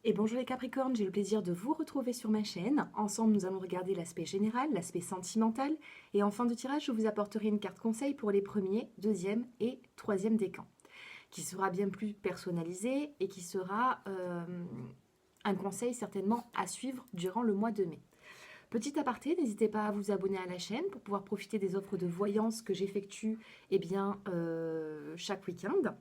Et bonjour les Capricornes, j'ai le plaisir de vous retrouver sur ma chaîne. Ensemble, nous allons regarder l'aspect général, l'aspect sentimental. Et en fin de tirage, je vous apporterai une carte conseil pour les premiers, deuxième et troisième décans, qui sera bien plus personnalisé et qui sera un conseil certainement à suivre durant le mois de mai. Petit aparté, n'hésitez pas à vous abonner à la chaîne pour pouvoir profiter des offres de voyance que j'effectue chaque week-end.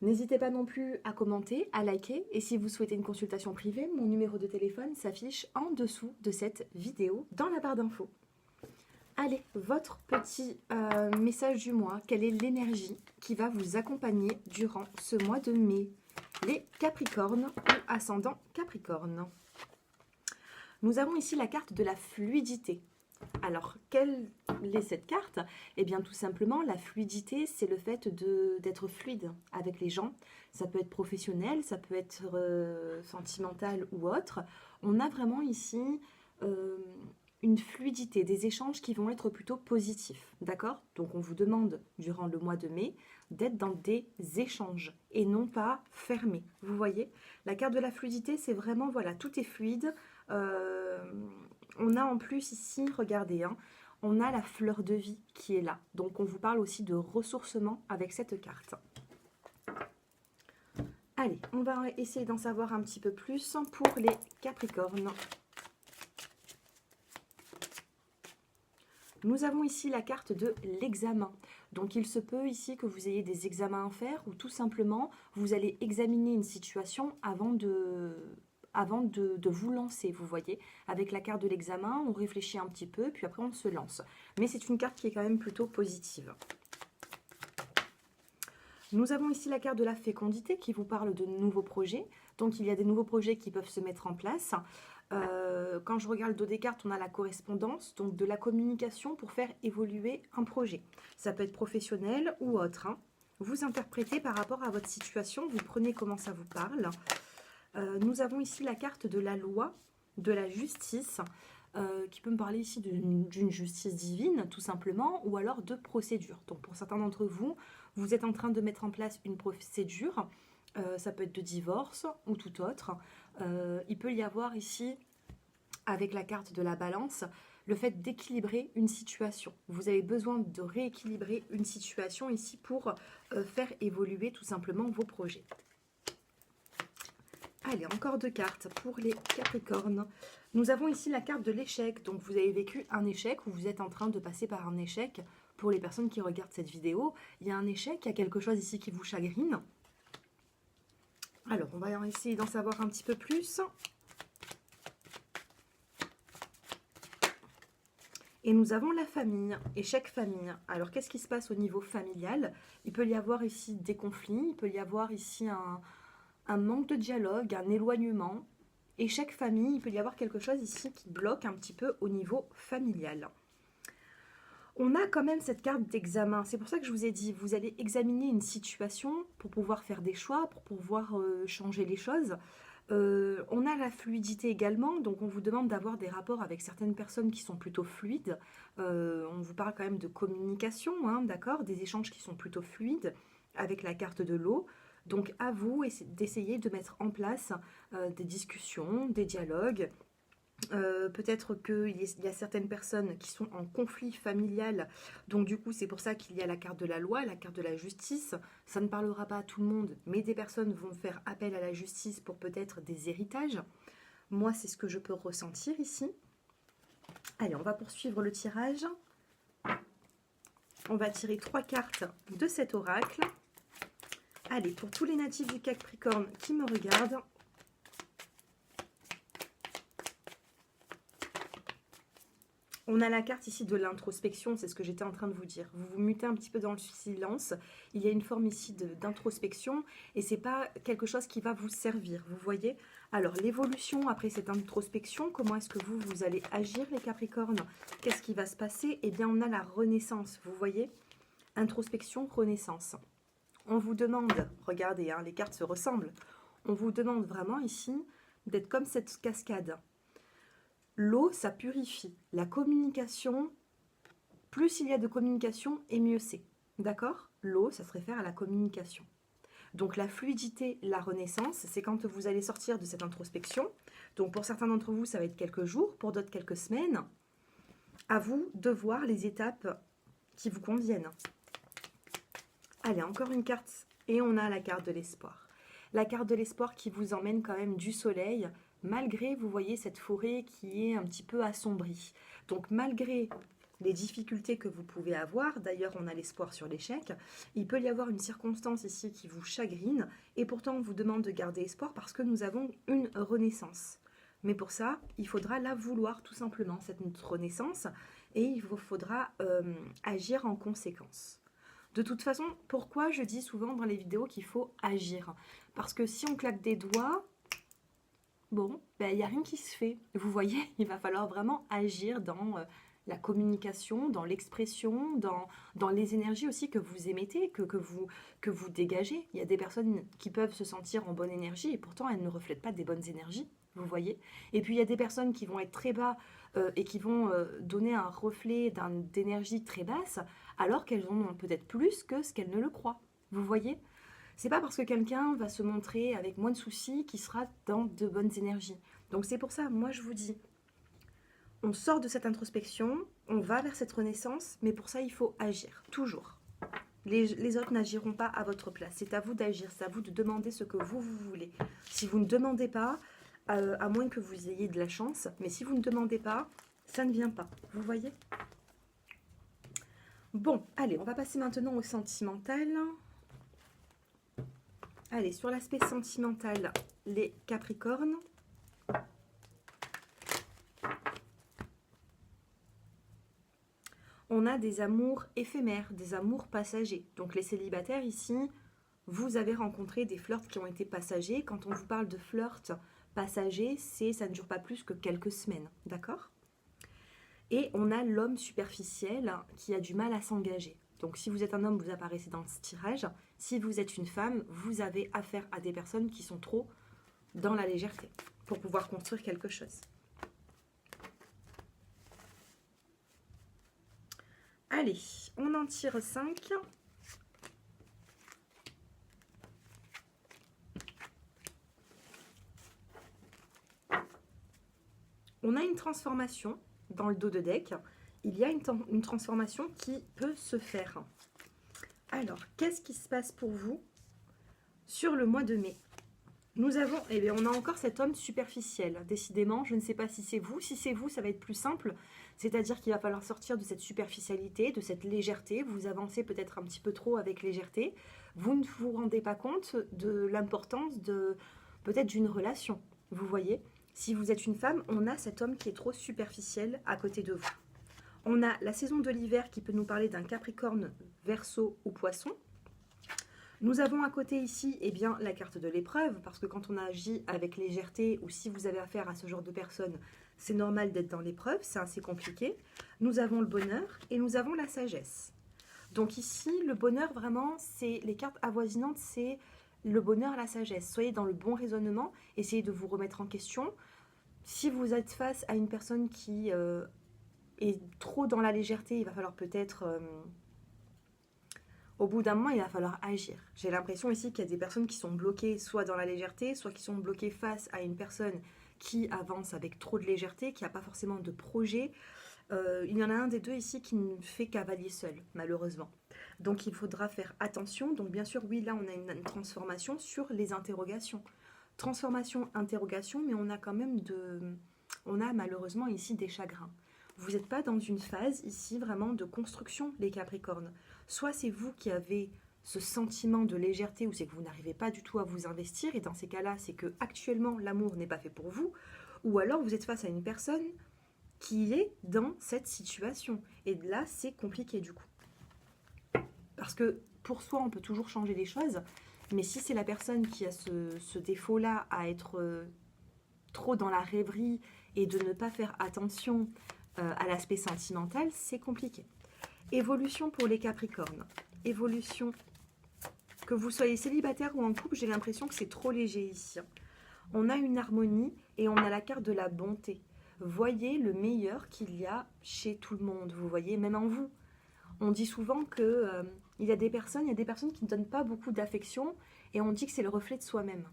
N'hésitez pas non plus à commenter, à liker, et si vous souhaitez une consultation privée, mon numéro de téléphone s'affiche en dessous de cette vidéo dans la barre d'infos. Allez, votre petit message du mois, quelle est l'énergie qui va vous accompagner durant ce mois de mai? Les Capricornes ou ascendant Capricorne. Nous avons ici la carte de la fluidité. Alors, quelle est cette carte? Eh bien, tout simplement, la fluidité, c'est le fait d'être fluide avec les gens. Ça peut être professionnel, ça peut être sentimental ou autre. On a vraiment ici une fluidité, des échanges qui vont être plutôt positifs, d'accord? Donc, on vous demande, durant le mois de mai, d'être dans des échanges et non pas fermés. Vous voyez? La carte de la fluidité, c'est vraiment, voilà, tout est fluide. On a en plus ici, regardez, hein, on a la fleur de vie qui est là. Donc on vous parle aussi de ressourcement avec cette carte. Allez, on va essayer d'en savoir un petit peu plus pour les Capricornes. Nous avons ici la carte de l'examen. Donc il se peut ici que vous ayez des examens à faire ou tout simplement vous allez examiner une situation avant de vous lancer, vous voyez. Avec la carte de l'examen, on réfléchit un petit peu, puis après on se lance. Mais c'est une carte qui est quand même plutôt positive. Nous avons ici la carte de la fécondité qui vous parle de nouveaux projets. Donc il y a des nouveaux projets qui peuvent se mettre en place. Quand je regarde le dos des cartes, on a la correspondance, donc de la communication pour faire évoluer un projet. Ça peut être professionnel ou autre, hein. Vous interprétez par rapport à votre situation, vous prenez comment ça vous parle. Nous avons ici la carte de la loi, de la justice, qui peut me parler ici d'une justice divine, tout simplement, ou alors de procédure. Donc pour certains d'entre vous, vous êtes en train de mettre en place une procédure, ça peut être de divorce ou tout autre. Il peut y avoir ici, avec la carte de la balance, le fait d'équilibrer une situation. Vous avez besoin de rééquilibrer une situation ici pour faire évoluer tout simplement vos projets. Allez, encore deux cartes pour les Capricornes. Nous avons ici la carte de l'échec. Donc, vous avez vécu un échec ou vous êtes en train de passer par un échec. Pour les personnes qui regardent cette vidéo, il y a un échec, il y a quelque chose ici qui vous chagrine. Alors, on va essayer d'en savoir un petit peu plus. Et nous avons la famille, échec famille. Alors, qu'est-ce qui se passe au niveau familial? Il peut y avoir ici des conflits, il peut y avoir ici un manque de dialogue, un éloignement. Échec famille, il peut y avoir quelque chose ici qui bloque un petit peu au niveau familial. On a quand même cette carte d'examen. C'est pour ça que je vous ai dit, vous allez examiner une situation pour pouvoir faire des choix, pour pouvoir changer les choses. On a la fluidité également, donc on vous demande d'avoir des rapports avec certaines personnes qui sont plutôt fluides. On vous parle quand même de communication, hein, d'accord, des échanges qui sont plutôt fluides avec la carte de l'eau. Donc à vous d'essayer de mettre en place des discussions, des dialogues. Peut-être qu'il y a certaines personnes qui sont en conflit familial, donc du coup c'est pour ça qu'il y a la carte de la loi, la carte de la justice. Ça ne parlera pas à tout le monde, mais des personnes vont faire appel à la justice pour peut-être des héritages. Moi c'est ce que je peux ressentir ici. Allez, on va poursuivre le tirage. On va tirer 3 cartes de cet oracle. Allez, pour tous les natifs du Capricorne qui me regardent, on a la carte ici de l'introspection, c'est ce que j'étais en train de vous dire. Vous vous mutez un petit peu dans le silence. Il y a une forme ici d'introspection et c'est pas quelque chose qui va vous servir, vous voyez. Alors, l'évolution après cette introspection, comment est-ce que vous allez agir les Capricornes? Qu'est-ce qui va se passer? Eh bien, on a la renaissance, vous voyez. Introspection, renaissance. On vous demande, regardez, hein, les cartes se ressemblent. On vous demande vraiment ici d'être comme cette cascade. L'eau, ça purifie. La communication, plus il y a de communication, et mieux c'est. D'accord? L'eau, ça se réfère à la communication. Donc la fluidité, la renaissance, c'est quand vous allez sortir de cette introspection. Donc pour certains d'entre vous, ça va être quelques jours, pour d'autres quelques semaines. À vous de voir les étapes qui vous conviennent. Allez, encore une carte et on a la carte de l'espoir. La carte de l'espoir qui vous emmène quand même du soleil, malgré, vous voyez, cette forêt qui est un petit peu assombrie. Donc malgré les difficultés que vous pouvez avoir, d'ailleurs on a l'espoir sur l'échec, il peut y avoir une circonstance ici qui vous chagrine, et pourtant on vous demande de garder espoir parce que nous avons une renaissance. Mais pour ça, il faudra la vouloir tout simplement, cette renaissance, et il vous faudra agir en conséquence. De toute façon, pourquoi je dis souvent dans les vidéos qu'il faut agir? Parce que si on claque des doigts, bon, il n'y a rien qui se fait. Vous voyez, il va falloir vraiment agir dans la communication, dans l'expression, dans les énergies aussi que vous émettez, que vous dégagez. Il y a des personnes qui peuvent se sentir en bonne énergie et pourtant elles ne reflètent pas des bonnes énergies, vous voyez. Et puis il y a des personnes qui vont être très bas et qui vont donner un reflet d'énergie très basse alors qu'elles en ont peut-être plus que ce qu'elles ne le croient, vous voyez. C'est pas parce que quelqu'un va se montrer avec moins de soucis qu'il sera dans de bonnes énergies. Donc c'est pour ça, moi je vous dis, on sort de cette introspection, on va vers cette renaissance, mais pour ça il faut agir, toujours. Les autres n'agiront pas à votre place, c'est à vous d'agir, c'est à vous de demander ce que vous voulez. Si vous ne demandez pas, à moins que vous ayez de la chance, mais si vous ne demandez pas, ça ne vient pas, vous voyez. Bon, allez, on va passer maintenant au sentimental. Allez, sur l'aspect sentimental, les Capricornes. On a des amours éphémères, des amours passagers. Donc les célibataires ici, vous avez rencontré des flirts qui ont été passagers. Quand on vous parle de flirt passager, ça ne dure pas plus que quelques semaines, d'accord? Et on a l'homme superficiel qui a du mal à s'engager. Donc si vous êtes un homme, vous apparaissez dans ce tirage. Si vous êtes une femme, vous avez affaire à des personnes qui sont trop dans la légèreté pour pouvoir construire quelque chose. Allez, on en tire 5. On a une transformation dans le dos de deck. Il y a une transformation qui peut se faire. Alors, qu'est-ce qui se passe pour vous sur le mois de mai? Nous avons, eh bien, on a encore cet homme superficiel. Décidément, je ne sais pas si c'est vous. Si c'est vous, ça va être plus simple. C'est-à-dire qu'il va falloir sortir de cette superficialité, de cette légèreté. Vous avancez peut-être un petit peu trop avec légèreté. Vous ne vous rendez pas compte de l'importance de peut-être d'une relation. Vous voyez, si vous êtes une femme, on a cet homme qui est trop superficiel à côté de vous. On a la saison de l'hiver qui peut nous parler d'un Capricorne, Verseau ou Poisson. Nous avons à côté ici bien, la carte de l'épreuve, parce que quand on agit avec légèreté, ou si vous avez affaire à ce genre de personnes, c'est normal d'être dans l'épreuve, c'est assez compliqué. Nous avons le bonheur et nous avons la sagesse. Donc ici, le bonheur, vraiment, c'est les cartes avoisinantes, c'est le bonheur, la sagesse. Soyez dans le bon raisonnement, essayez de vous remettre en question. Si vous êtes face à une personne qui est trop dans la légèreté, il va falloir peut-être... au bout d'un moment, il va falloir agir. J'ai l'impression ici qu'il y a des personnes qui sont bloquées soit dans la légèreté, soit qui sont bloquées face à une personne qui avance avec trop de légèreté, qui n'a pas forcément de projet. Il y en a un des deux ici qui ne fait cavalier seul, malheureusement. Donc il faudra faire attention. Donc bien sûr, oui, là on a une transformation sur les interrogations. Transformation, interrogation, mais on a quand même on a malheureusement ici des chagrins. Vous n'êtes pas dans une phase ici vraiment de construction, les Capricornes. Soit c'est vous qui avez ce sentiment de légèreté ou c'est que vous n'arrivez pas du tout à vous investir et dans ces cas-là, c'est que actuellement l'amour n'est pas fait pour vous, ou alors vous êtes face à une personne qui est dans cette situation. Et là, c'est compliqué du coup. Parce que pour soi, on peut toujours changer les choses, mais si c'est la personne qui a ce défaut-là à être trop dans la rêverie et de ne pas faire attention à l'aspect sentimental, c'est compliqué. Évolution pour les Capricornes. Évolution, que vous soyez célibataire ou en couple, j'ai l'impression que c'est trop léger ici. On a une harmonie et on a la carte de la bonté. Voyez le meilleur qu'il y a chez tout le monde, vous voyez, même en vous. On dit souvent que il y a des personnes qui ne donnent pas beaucoup d'affection Et on dit que c'est le reflet de soi-même.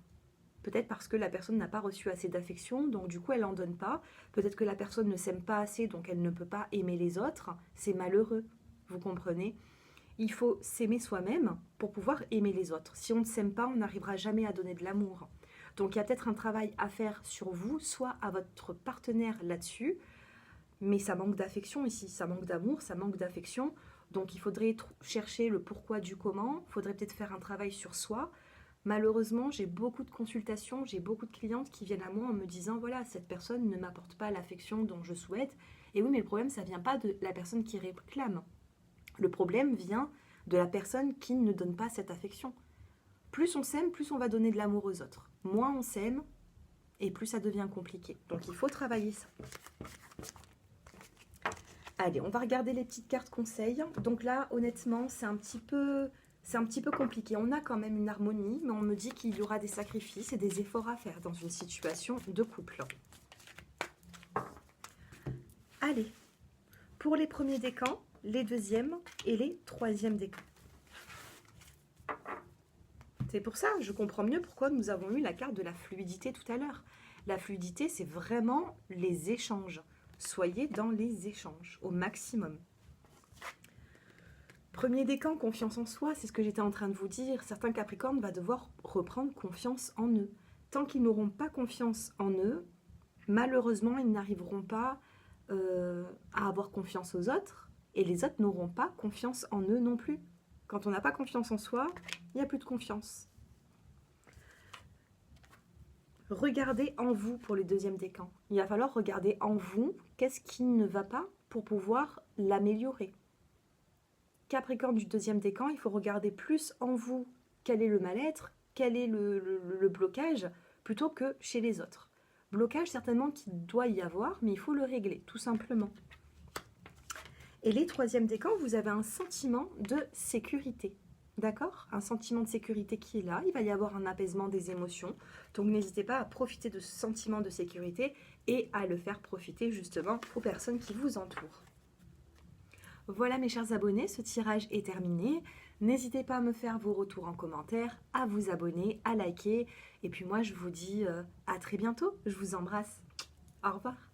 Peut-être parce que la personne n'a pas reçu assez d'affection, donc du coup elle n'en donne pas. Peut-être que la personne ne s'aime pas assez, donc elle ne peut pas aimer les autres. C'est malheureux, vous comprenez? Il faut s'aimer soi-même pour pouvoir aimer les autres. Si on ne s'aime pas, on n'arrivera jamais à donner de l'amour. Donc il y a peut-être un travail à faire sur vous, soit à votre partenaire là-dessus, mais ça manque d'affection ici, ça manque d'amour, ça manque d'affection. Donc il faudrait chercher le pourquoi du comment, il faudrait peut-être faire un travail sur soi. Malheureusement, j'ai beaucoup de consultations, j'ai beaucoup de clientes qui viennent à moi en me disant voilà, cette personne ne m'apporte pas l'affection dont je souhaite. Et oui, mais le problème, ça vient pas de la personne qui réclame. Le problème vient de la personne qui ne donne pas cette affection. Plus on s'aime, plus on va donner de l'amour aux autres. Moins on s'aime, et plus ça devient compliqué. Donc il faut travailler ça. Allez, on va regarder les petites cartes conseils. Donc là, honnêtement, c'est un petit peu compliqué. On a quand même une harmonie, mais on me dit qu'il y aura des sacrifices et des efforts à faire dans une situation de couple. Allez, pour les premiers décans, les deuxièmes et les troisièmes décans. C'est pour ça, je comprends mieux pourquoi nous avons eu la carte de la fluidité tout à l'heure. La fluidité, c'est vraiment les échanges. Soyez dans les échanges au maximum. Premier décan, confiance en soi, c'est ce que j'étais en train de vous dire. Certains Capricornes vont devoir reprendre confiance en eux. Tant qu'ils n'auront pas confiance en eux, malheureusement, ils n'arriveront pas à avoir confiance aux autres. Et les autres n'auront pas confiance en eux non plus. Quand on n'a pas confiance en soi, il n'y a plus de confiance. Regardez en vous pour le deuxième décan. Il va falloir regarder en vous qu'est-ce qui ne va pas pour pouvoir l'améliorer. Capricorne du deuxième décan, il faut regarder plus en vous quel est le mal-être, quel est le blocage, plutôt que chez les autres. Blocage certainement qu'il doit y avoir, mais il faut le régler, tout simplement. Et les troisièmes décans, vous avez un sentiment de sécurité. D'accord? Un sentiment de sécurité qui est là. Il va y avoir un apaisement des émotions. Donc n'hésitez pas à profiter de ce sentiment de sécurité et à le faire profiter justement aux personnes qui vous entourent. Voilà mes chers abonnés, ce tirage est terminé. N'hésitez pas à me faire vos retours en commentaire, à vous abonner, à liker. Et puis moi je vous dis à très bientôt. Je vous embrasse. Au revoir.